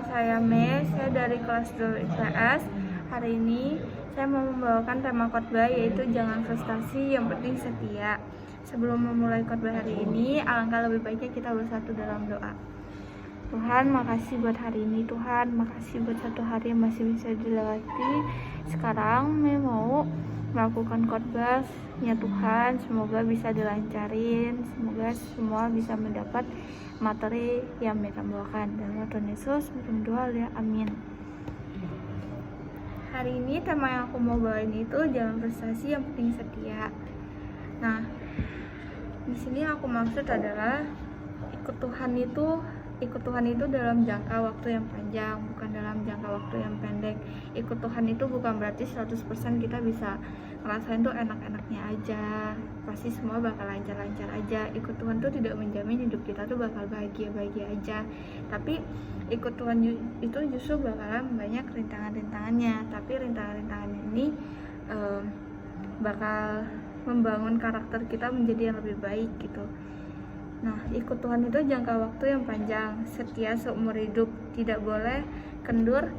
saya Mei, saya dari kelas 2 IPS. Hari ini saya mau membawakan tema khotbah yaitu jangan frustasi, yang penting setia. Sebelum memulai khotbah hari ini, alangkah lebih baiknya kita bersatu dalam doa. Tuhan, makasih buat hari ini. Tuhan, makasih buat satu hari yang masih bisa dilewati. Sekarang Mei mau melakukan khotbah ya Tuhan, semoga bisa dilancarin, semoga semua bisa mendapat materi yang mereka bawakan. Dalam nama Tuhan Yesus berdoa ya, amin. Hari ini tema yang aku mau bawain itu jangan frustasi, yang penting setia. Nah, di sini aku maksud adalah ikut Tuhan itu dalam jangka waktu yang panjang, bukan dalam jangka waktu yang pendek. Ikut Tuhan itu bukan berarti 100% kita bisa ngerasain tuh enak-enaknya aja, pasti semua bakal lancar-lancar aja. Ikut Tuhan tuh tidak menjamin hidup kita tuh bakal bahagia-bahagia aja, tapi ikut Tuhan itu justru bakalan banyak rintangan-rintangannya. Tapi rintangan-rintangan ini bakal membangun karakter kita menjadi yang lebih baik gitu. Nah, ikut Tuhan itu jangka waktu yang panjang, setia seumur hidup, tidak boleh kendur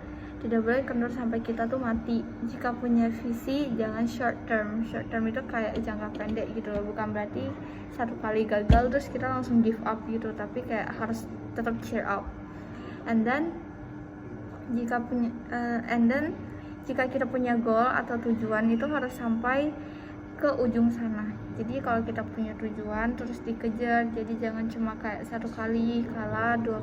sampai kita tuh mati. Jika punya visi, jangan short term. Short term itu kayak jangka pendek gitu loh, bukan berarti satu kali gagal terus kita langsung give up gitu, tapi kayak harus tetap cheer up. And then jika kita punya goal atau tujuan itu harus sampai ke ujung sana. Jadi kalau kita punya tujuan terus dikejar, jadi jangan cuma kayak satu kali kalah, dua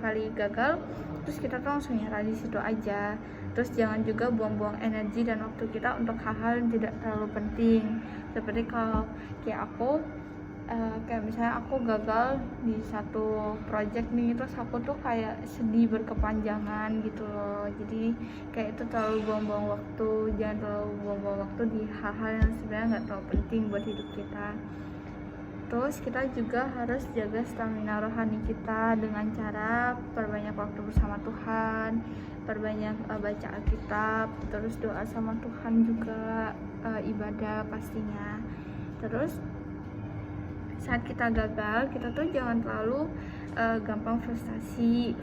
kali gagal terus kita tuh langsung nyerah di situ aja. Terus jangan juga buang-buang energi dan waktu kita untuk hal-hal yang tidak terlalu penting. Seperti kalau kayak aku misalnya aku gagal di satu project nih, terus aku tuh kayak sedih berkepanjangan gitu loh. Jadi kayak itu terlalu buang-buang waktu. Jangan terlalu buang-buang waktu di hal-hal yang sebenarnya nggak terlalu penting buat hidup kita. Terus kita juga harus jaga stamina rohani kita dengan cara perbanyak waktu bersama Tuhan, perbanyak baca Alkitab, terus doa sama Tuhan juga, ibadah pastinya. Terus saat kita gagal, kita tuh jangan terlalu gampang frustasi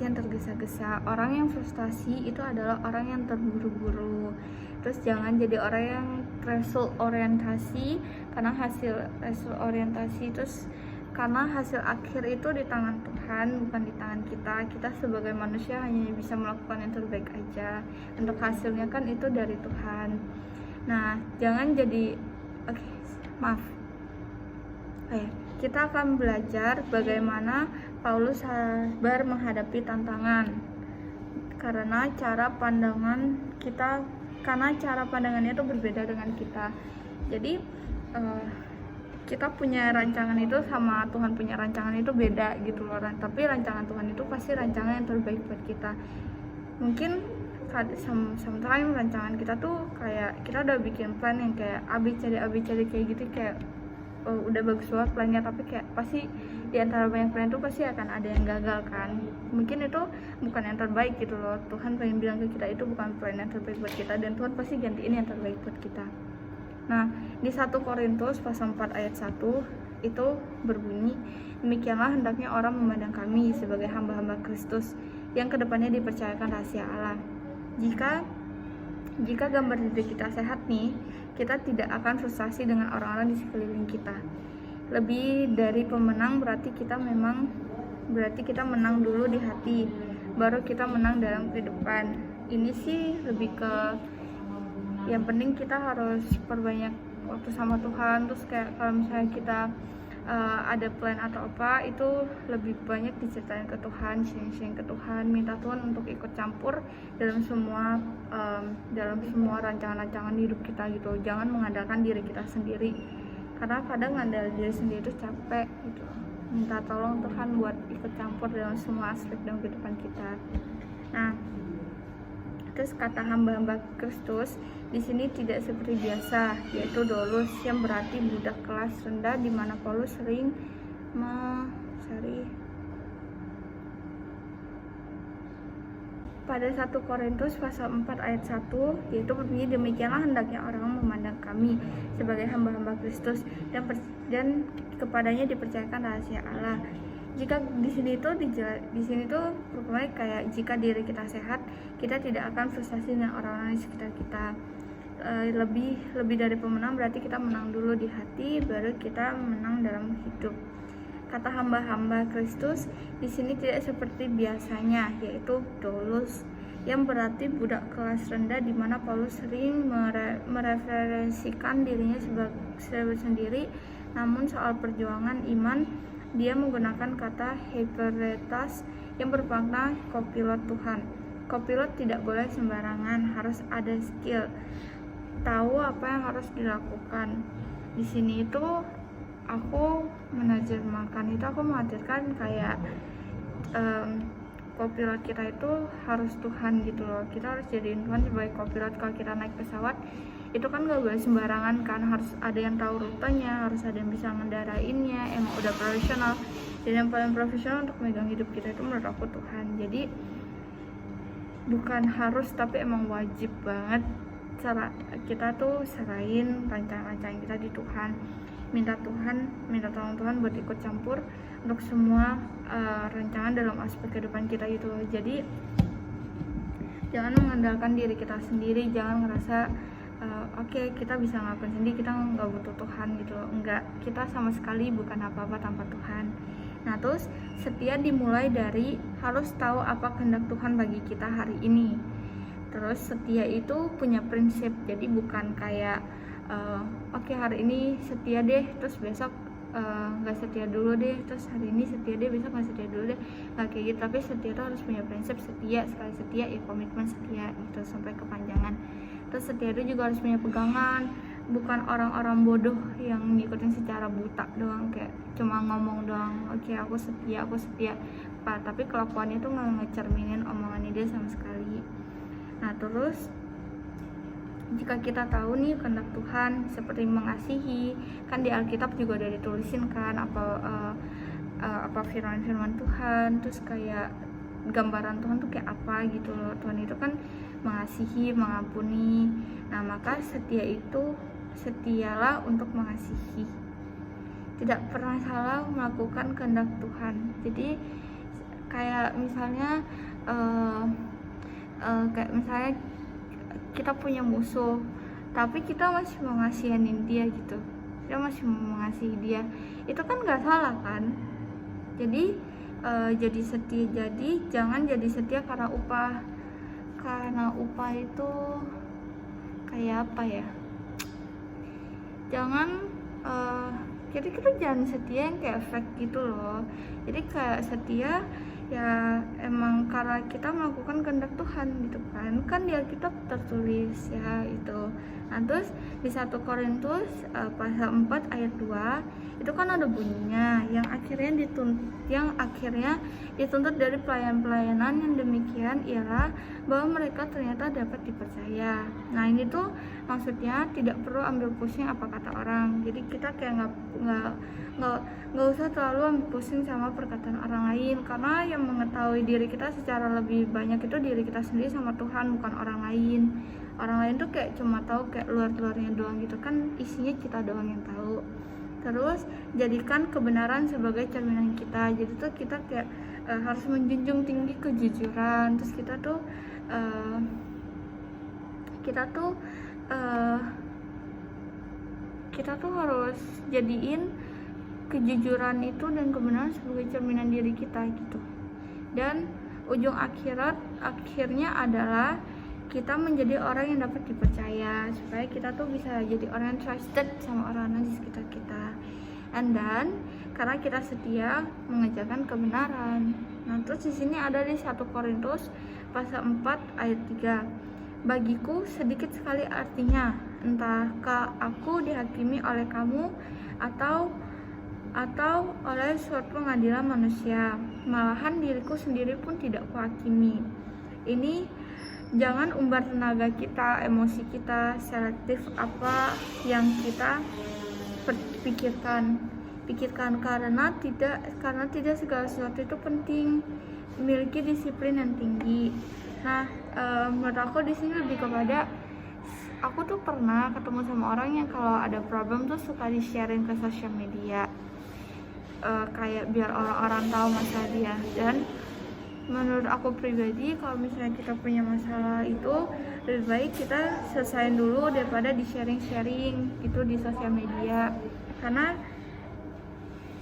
yang tergesa-gesa. Orang yang frustasi itu adalah orang yang terburu-buru. Terus jangan jadi orang yang result orientasi, karena hasil akhir itu di tangan Tuhan, bukan di tangan kita. Kita sebagai manusia hanya bisa melakukan yang terbaik aja. Untuk hasilnya kan itu dari Tuhan. Nah, jangan jadi kita akan belajar bagaimana Paulus sabar menghadapi tantangan karena cara pandangannya itu berbeda dengan kita. Jadi kita punya rancangan itu sama Tuhan punya rancangan itu beda gitu loh. Tapi rancangan Tuhan itu pasti rancangan yang terbaik buat kita. Mungkin sometimes rancangan kita tuh kayak kita udah bikin plan yang kayak ABCD kayak gitu, kayak udah bagus banget plannya, tapi kayak pasti di antara banyak plan itu pasti akan ada yang gagal kan. Mungkin itu bukan yang terbaik gitu loh. Tuhan pengen bilang ke kita itu bukan plan yang terbaik buat kita, dan Tuhan pasti gantiin yang terbaik buat kita. Nah, di 1 Korintus pasal 4 ayat 1 itu berbunyi, demikianlah hendaknya orang memandang kami sebagai hamba-hamba Kristus yang kedepannya dipercayakan rahasia Allah. Jika gambar diri kita sehat nih, kita tidak akan frustasi dengan orang-orang di sekeliling kita. Lebih dari pemenang berarti kita menang dulu di hati, baru kita menang dalam kehidupan. Ini sih lebih ke yang penting kita harus perbanyak waktu sama Tuhan. Terus kayak kalau misalnya kita ada plan atau apa, itu lebih banyak diceritain ke Tuhan, sharing ke Tuhan, minta Tuhan untuk ikut campur dalam semua rancangan-rancangan hidup kita gitu. Jangan mengandalkan diri kita sendiri, karena kadang ngandalkan diri sendiri itu capek gitu. Minta tolong Tuhan buat ikut campur dalam semua aspek dalam kehidupan kita. Nah, terus kata hamba-hamba Kristus di sini tidak seperti biasa, yaitu doulos, yang berarti budak kelas rendah, di mana Paulus sering pada 1 Korintus pasal 4 ayat 1 yaitu berbunyi, demikianlah hendaknya orang memandang kami sebagai hamba-hamba Kristus dan kepadanya dipercayakan rahasia Allah. Jika di sini tuh pokoknya kayak jika diri kita sehat, kita tidak akan frustasi dengan orang-orang di sekitar kita. Lebih dari pemenang berarti kita menang dulu di hati, baru kita menang dalam hidup. Kata hamba-hamba Kristus di sini tidak seperti biasanya, yaitu doulos, yang berarti budak kelas rendah, di mana Paulus sering mereferensikan dirinya sebagai sendiri. Namun soal perjuangan iman, dia menggunakan kata hyperetas yang bermakna kopilot Tuhan. Kopilot tidak boleh sembarangan, harus ada skill, tahu apa yang harus dilakukan. Di sini itu aku menerjemahkan itu, aku mengajarkan kayak kopilot kita itu harus Tuhan gitu loh. Kita harus jadiin Tuhan sebagai kopilot. Kalau kita naik pesawat itu kan gak boleh sembarangan kan, harus ada yang tahu rutenya, harus ada yang bisa ngendarainnya, emang udah profesional. Dan yang paling profesional untuk megang hidup kita itu menurut aku Tuhan. Jadi bukan harus, tapi emang wajib banget kita tuh serahin rancangan-rancangan kita di Tuhan, minta tolong Tuhan buat ikut campur untuk semua rancangan dalam aspek kehidupan kita gitu. Jadi jangan mengandalkan diri kita sendiri, jangan ngerasa oke, kita bisa ngelakuin sendiri, kita nggak butuh Tuhan gitu loh. Enggak, kita sama sekali bukan apa-apa tanpa Tuhan. Nah terus setia dimulai dari harus tahu apa kehendak Tuhan bagi kita hari ini. Terus setia itu punya prinsip, jadi bukan kayak oke, hari ini setia deh, terus besok nggak setia dulu deh, terus hari ini setia deh, besok nggak setia dulu deh, nggak kayak gitu. Tapi setia itu harus punya prinsip, setia, sekali setia ya komitmen setia gitu sampai kepanjangan. Terus setia itu juga harus punya pegangan, bukan orang-orang bodoh yang ngikutin secara buta doang, kayak cuma ngomong doang, oke aku setia Pak, tapi kelakuannya tuh nggak ngecerminin omongannya dia sama sekali. Nah terus jika kita tahu nih kehendak Tuhan seperti mengasihi, kan di Alkitab juga udah ditulisin kan apa firman Tuhan, terus kayak gambaran Tuhan tuh kayak apa gitu loh. Tuhan itu kan mengasihi, mengampuni. Nah maka setialah untuk mengasihi, tidak pernah salah melakukan kehendak Tuhan. Jadi kayak misalnya kita punya musuh tapi kita masih mengasihanin dia gitu, kita masih mengasihi dia, itu kan nggak salah kan. Jadi jangan jadi setia karena upah itu kayak apa ya, jadi kita jangan setia yang kayak fake gitu loh. Jadi kayak setia ya emang karena kita melakukan kehendak Tuhan gitu kan di Alkitab tertulis ya itu. Nah terus di 1 Korintus pasal 4 ayat 2 itu kan ada bunyinya yang akhirnya dituntut dari pelayanan yang demikian ialah bahwa mereka ternyata dapat dipercaya. Nah ini tuh maksudnya tidak perlu ambil pusing apa kata orang. Jadi kita kayak nggak usah terlalu ambil pusing sama perkataan orang lain, karena yang mengetahui diri kita secara lebih banyak itu diri kita sendiri sama Tuhan, bukan orang lain. Orang lain tuh kayak cuma tahu kayak luar-luarnya doang gitu kan, isinya kita doang yang tahu. Terus jadikan kebenaran sebagai cerminan kita. Jadi tuh kita kayak harus menjunjung tinggi kejujuran. Terus kita tuh harus jadiin kejujuran itu dan kebenaran sebagai cerminan diri kita gitu. Dan ujung akhirnya adalah kita menjadi orang yang dapat dipercaya, supaya kita tuh bisa jadi orang yang trusted sama orang-orang di sekitar kita. And then karena kita setia mengerjakan kebenaran. Nah terus di sini ada di 1 Korintus pasal 4 ayat 3. Bagiku sedikit sekali artinya, entahkah aku dihakimi oleh kamu atau oleh suatu pengadilan manusia, malahan diriku sendiri pun tidak kuhakimi. Ini jangan umbar tenaga kita, emosi kita, selektif apa yang kita pikirkan karena tidak segala sesuatu itu penting. Memiliki disiplin yang tinggi. Nah, menurut aku di sini lebih kepada aku tuh pernah ketemu sama orang yang kalau ada problem tuh suka di-sharing ke sosial media. kayak biar orang-orang tahu masalah dia. Dan menurut aku pribadi, kalau misalnya kita punya masalah itu lebih baik kita selesain dulu daripada di sharing-sharing gitu di sosial media, karena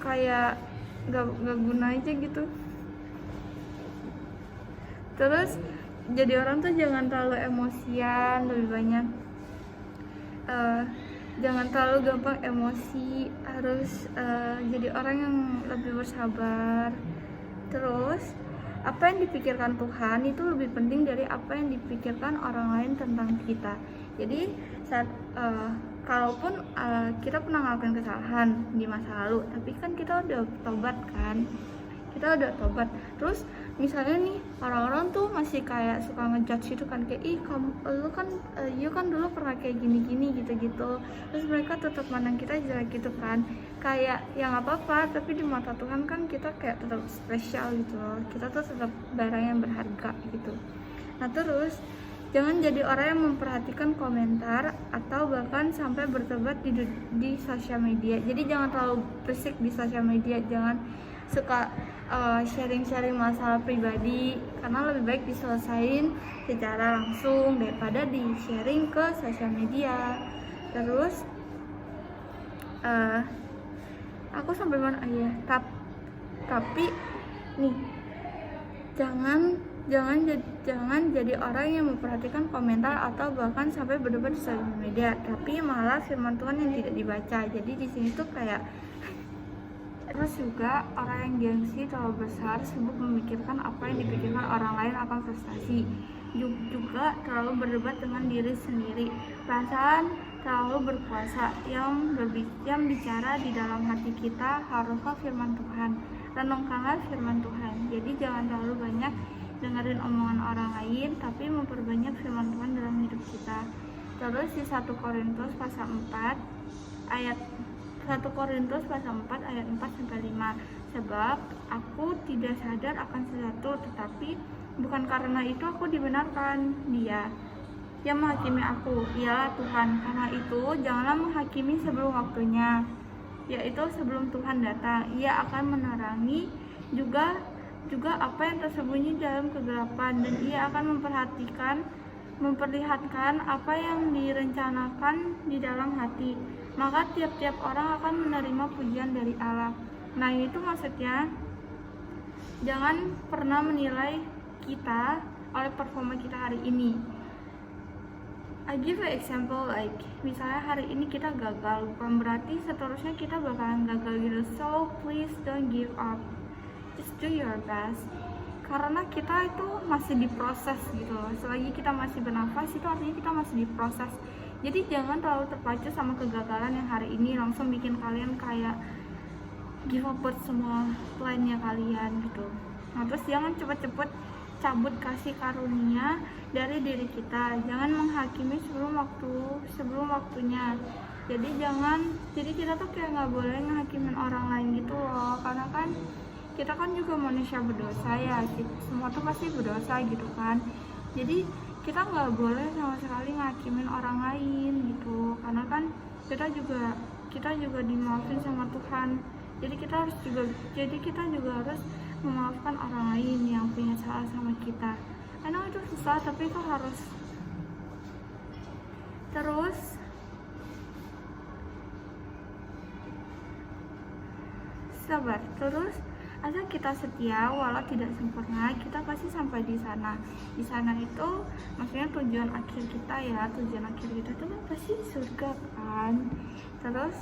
kayak gak guna aja gitu. Terus jadi orang tuh jangan terlalu emosian, lebih banyak jangan terlalu gampang emosi, harus jadi orang yang lebih bersabar. Terus apa yang dipikirkan Tuhan itu lebih penting dari apa yang dipikirkan orang lain tentang kita. Jadi saat kalaupun kita pernah ngelakuin kesalahan di masa lalu, tapi kan kita udah tobat kan, terus misalnya nih orang-orang tuh masih kayak suka ngejudge itu kan, kayak ih kamu you kan dulu pernah kayak gini-gini gitu-gitu, terus mereka tetap mandang kita jelek gitu kan, kayak ya nggak apa-apa, tapi di mata Tuhan kan kita kayak tetap spesial gitu loh, kita tuh tetap barang yang berharga gitu. Nah terus jangan jadi orang yang memperhatikan komentar atau bahkan sampai bertobat di sosial media. Jadi jangan terlalu berisik di sosial media, jangan suka sharing-sharing masalah pribadi, karena lebih baik diselesain secara langsung daripada di sharing ke sosial media. Terus aku sampai mana ya, tapi nih jangan jadi orang yang memperhatikan komentar atau bahkan sampai berdebat di sosial media, tapi malah firman Tuhan yang tidak dibaca. Jadi di sini tuh kayak, terus juga orang yang gengsi terlalu besar, sibuk memikirkan apa yang dipikirkan orang lain akan prestasi, juga terlalu berdebat dengan diri sendiri, perasaan terlalu berkuasa. Yang bicara di dalam hati kita haruslah firman Tuhan, renungkanlah firman Tuhan. Jadi jangan terlalu banyak dengerin omongan orang lain, tapi memperbanyak firman Tuhan dalam hidup kita. Terus di 1 Korintus pasal 4 ayat 1 Korintus pasal 4 ayat 4-5, sebab aku tidak sadar akan sesuatu, tetapi bukan karena itu aku dibenarkan. Dia yang menghakimi aku ialah Tuhan. Karena itu janganlah menghakimi sebelum waktunya, yaitu sebelum Tuhan datang. Ia akan menerangi juga apa yang tersembunyi dalam kegelapan, dan ia akan memperlihatkan apa yang direncanakan di dalam hati. Maka tiap-tiap orang akan menerima pujian dari Allah. Nah itu maksudnya, jangan pernah menilai kita oleh performa kita hari ini. I give an example, like misalnya hari ini kita gagal, bukan berarti seterusnya kita bakalan gagal gitu. So please don't give up, just do your best, karena kita itu masih diproses gitu loh. Selagi kita masih bernafas, itu artinya kita masih diproses. Jadi jangan terlalu terpacu sama kegagalan yang hari ini langsung bikin kalian kayak give up buat semua plannya kalian gitu. Nah terus jangan cepet-cepet cabut kasih karunia dari diri kita. Jangan menghakimi sebelum waktunya. Jadi kita tuh kayak nggak boleh ngehakimin orang lain gitu loh, karena kan kita kan juga manusia berdosa ya, semua tuh pasti berdosa gitu kan. Jadi kita nggak boleh sama sekali ngakimin orang lain gitu, karena kan kita juga dimaafin sama Tuhan. Jadi kita juga harus memaafkan orang lain yang punya salah sama kita. I know itu susah, tapi itu harus. Terus sabar. Terus asal kita setia, walau tidak sempurna, kita pasti sampai di sana. Di sana itu maksudnya tujuan akhir kita itu kan pasti surga kan. Terus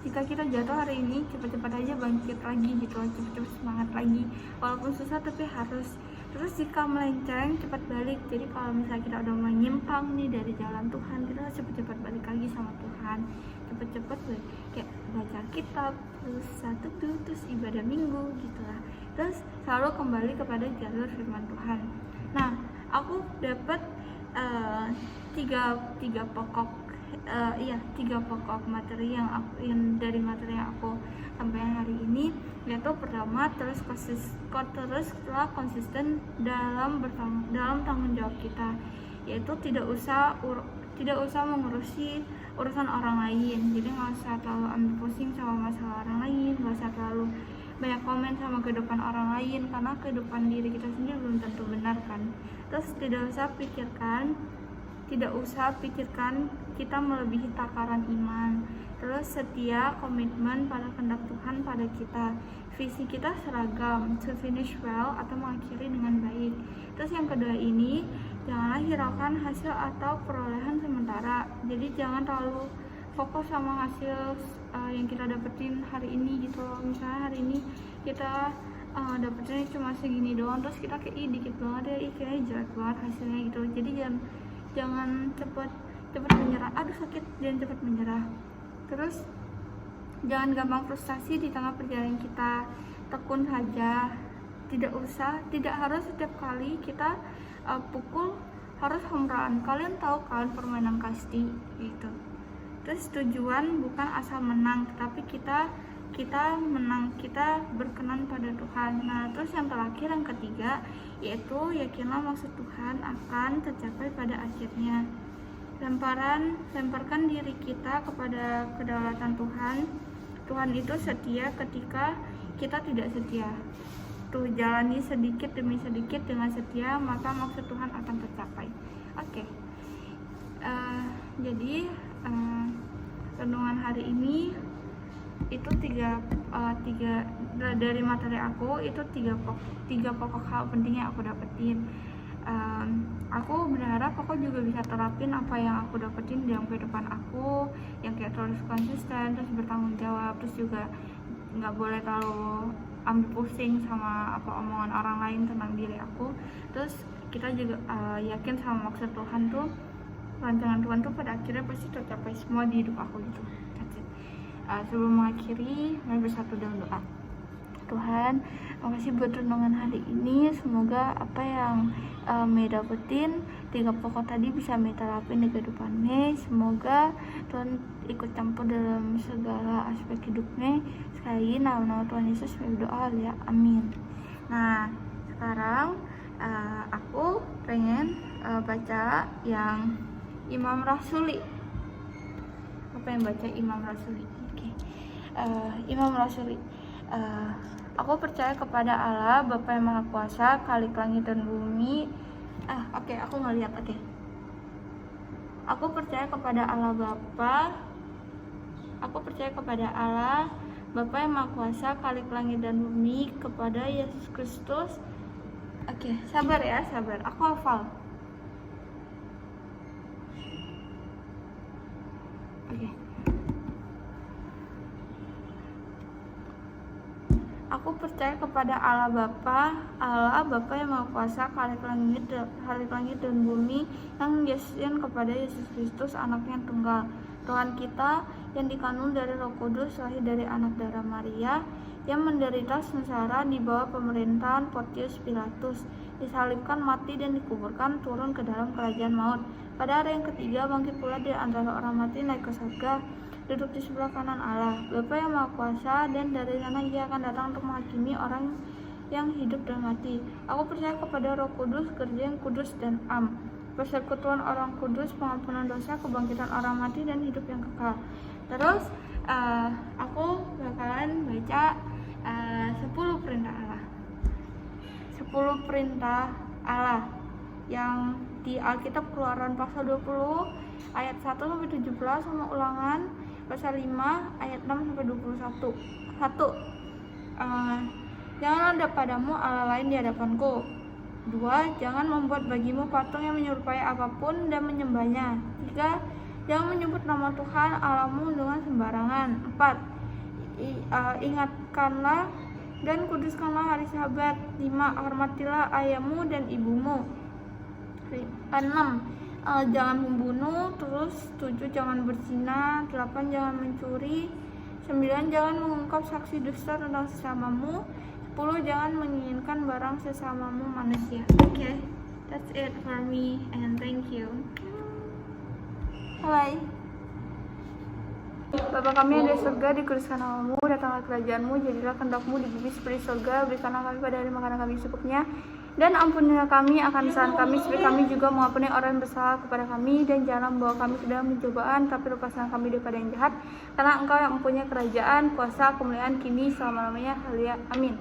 jika kita jatuh hari ini, cepat-cepat aja bangkit lagi gitu, cepat-cepat semangat lagi, walaupun susah tapi harus. Terus jika melenceng, cepat balik. Jadi kalau misalnya kita udah menyimpang nih dari jalan Tuhan, kita harus cepat-cepat balik lagi sama Tuhan, cepet-cepet kayak baca kitab, terus terus ibadah minggu gitulah, terus selalu kembali kepada jalur firman Tuhan. Nah aku dapat tiga pokok materi yang aku sampaikan hari ini, yaitu pertama, terus konsisten dalam tanggung jawab kita, yaitu tidak usah mengurusi urusan orang lain. Jadi nggak usah terlalu ambil pusing sama masalah orang lain, nggak usah terlalu banyak komen sama kehidupan orang lain, karena kehidupan diri kita sendiri belum tentu benar kan. Terus tidak usah pikirkan kita melebihi takaran iman. Terus setia, komitmen pada kehendak Tuhan pada kita. Visi kita seragam, to finish well atau mengakhiri dengan baik. Terus yang kedua ini, janganlah hiraukan hasil atau perolehan sementara. Jadi jangan terlalu fokus sama hasil yang kita dapetin hari ini gitu. Misalnya hari ini kita dapetinnya cuma segini doang, terus kita kayak dikit banget ya, kayaknya jelek banget hasilnya gitu. Jadi jangan cepet menyerah. Aduh sakit, jangan cepet menyerah. Terus jangan gampang frustasi di tengah perjalanan kita. Tekun saja, tidak harus setiap kali kita pukul harus home run. Kalian tahu kan permainan kasti gitu. Terus tujuan bukan asal menang, tapi kita menang, kita berkenan pada Tuhan. Nah, terus yang terakhir, yang ketiga, yaitu yakinlah maksud Tuhan akan tercapai pada akhirnya. Lemparkan diri kita kepada kedaulatan Tuhan. Tuhan itu setia ketika kita tidak setia. Tuh, jalani sedikit demi sedikit dengan setia, maka maksud Tuhan akan tercapai. Oke. Jadi renungan hari ini itu tiga dari materi aku, itu tiga pokok hal penting yang aku dapetin. Aku berharap aku juga bisa terapin apa yang aku dapetin dalam kehidupan aku, yang kayak terus konsisten, terus bertanggung jawab, terus juga nggak boleh terlalu ambil pusing sama apa omongan orang lain tentang diri aku. Terus kita juga yakin sama maksud Tuhan tuh, rancangan Tuhan tuh pada akhirnya pasti tercapai semua di hidup aku gitu. That's it. Sebelum mengakhiri, mari bersatu dalam doa. Tuhan, makasih buat renungan hari ini. Semoga apa yang Mei dapetin, 3 pokok tadi bisa Mei terapin di kehidupan Mei. Semoga Tuhan ikut campur dalam segala aspek hidup Mei. Sekali lagi, nama Tuhan Yesus Mei berdoa ya, amin. Nah, sekarang aku pengen baca yang Imam Rasuli. Aku pengen baca Imam Rasuli. Imam Rasuli. Aku percaya kepada Allah, Bapa yang Maha Kuasa, Khalik langit dan bumi. Aku ngeliat. Aku percaya kepada Allah Bapa. Aku percaya kepada Allah, Bapa yang Maha Kuasa, Khalik langit dan bumi, kepada Yesus Kristus. Sabar. Aku hafal. Aku percaya kepada Allah Bapa yang Maha Kuasa, Khalik langit dan bumi, yang Yesus kepada Yesus Kristus, Anaknya yang tunggal, Tuhan kita, yang dikandung dari Roh Kudus, lahir dari anak darah Maria, yang menderita sengsara di bawah pemerintahan Pontius Pilatus, disalibkan, mati dan dikuburkan, turun ke dalam kerajaan maut. Pada hari yang ketiga bangkit pula di antara orang mati, naik ke surga, duduk di sebelah kanan Allah, Bapa yang Maha Kuasa, dan dari sana Ia akan datang untuk menghakimi orang yang hidup dan mati. Aku percaya kepada Roh Kudus, kerja yang kudus dan am, persekutuan orang kudus, pengampunan dosa, kebangkitan orang mati, dan hidup yang kekal. Terus aku bakalan baca 10 perintah Allah. 10 perintah Allah yang di Alkitab Keluaran pasal 20 ayat 1-17, sama Ulangan pasal 5 ayat 6-21. 1. Jangan ada padamu Allah lain di hadapanku. 2. Jangan membuat bagimu patung yang menyerupai apapun dan menyembahnya. 3. Jangan menyebut nama Tuhan Allahmu dengan sembarangan. 4. Ingatkanlah dan kuduskanlah hari Sabat. 5. Hormatilah ayahmu dan ibumu. 6. Jangan membunuh. Terus 7. Jangan berzina. 8. Jangan mencuri. 9. Jangan mengungkap saksi dusta tentang sesamamu. 10. Jangan menginginkan barang sesamamu manusia. That's it for me, and thank you. Bye. Bapa kami yang di surga, dikuduskan namamu, datanglah kerajaanmu, jadilah kehendakmu di bumi seperti surga. Berikanlah kami pada hari makanan kami secukupnya, Dan ampunilah kami akan kesalahan kami, seperti kami juga mengampuni orang yang bersalah kepada kami. Dan jangan membawa kami ke dalam pencobaan, tapi lepaskan kami daripada yang jahat. Karena Engkau yang mempunyai kerajaan, kuasa, kemuliaan kini selama-lamanya. Haleluya. Amin.